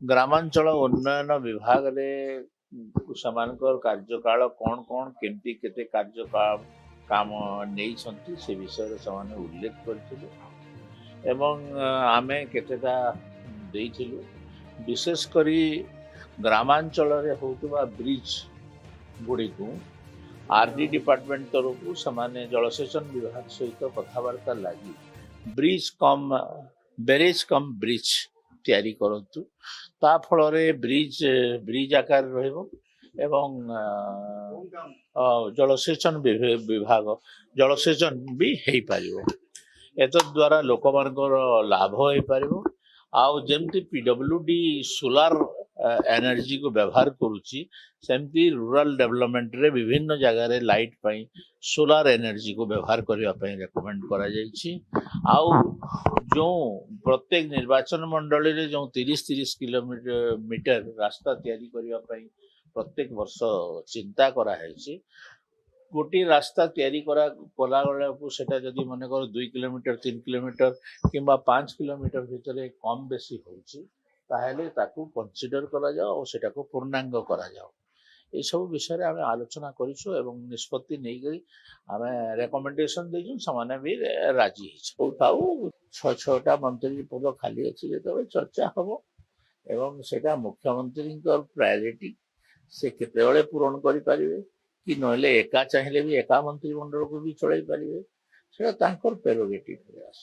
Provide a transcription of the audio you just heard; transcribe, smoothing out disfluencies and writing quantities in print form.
ଗ୍ରାମାଞ୍ଚଳ ଉନ୍ନୟନ ବିଭାଗରେ ସେମାନଙ୍କର କାର୍ଯ୍ୟକାଳ କ'ଣ କେମିତି କେତେ କାମ ନେଇଛନ୍ତି ସେ ବିଷୟରେ ସେମାନେ ଉଲ୍ଲେଖ କରିଥିଲେ ଏବଂ ଆମେ କେତେଟା ଦେଇଥିଲୁ। ବିଶେଷ କରି ଗ୍ରାମାଞ୍ଚଳରେ ହେଉଥିବା ବ୍ରିଜ୍ ଗୁଡ଼ିକୁ आरडी डिपार्टमेंट तरफ से जलसेचन विभाग सहित कथबार्ता लगी बैरेज कम ब्रिज तैयारी करतु ता फल ब्रिज आकार रहिबो एवं जलसेचन विभाग जलसेचन भी हो पारिबो एत द्वारा लोक मानकर लाभ हो पारिबो आउ जेमती पीडब्ल्यूडी सोलार एनर्जी को व्यवहार करुच्ची सेमती रूरल डेवलपमेंट रे विभिन्न जगह रे लाइट पाई सोलार एनर्जी को व्यवहार करने रेकमेंड करा जायछि। आउ जो प्रत्येक निर्वाचन मंडली रे जो 30-30 किलोमीटर रास्ता तैयारी करने प्रत्येक वर्ष चिंता करा है गोटे रास्ता तैयारी कला सेटा जदि मन कर 2 किलोमीटर 3 किलोमीटर किंबा 5 किलोमीटर भितर कम बेसी होछि ताहेले ताकू कंसीडर करा जाओ और सेटा को पूर्णांग करा जाओ ये सब विषय आम आलोचना करिछु एवं निष्पत्ति नहीं गई आम रेकमेंडेशन देजु समाने भी राजी होउ 6-6टा मंत्री पद खाली अछि जेतबे चर्चा हबो एवं सेटा मुख्यमंत्री प्रायोरिटी से केतेबेले पूरण करि परिबे कि नहले एका चाहिए भी एका मंत्रिमंडल को भी चलाई पारे से प्रेरोगेटिव आस।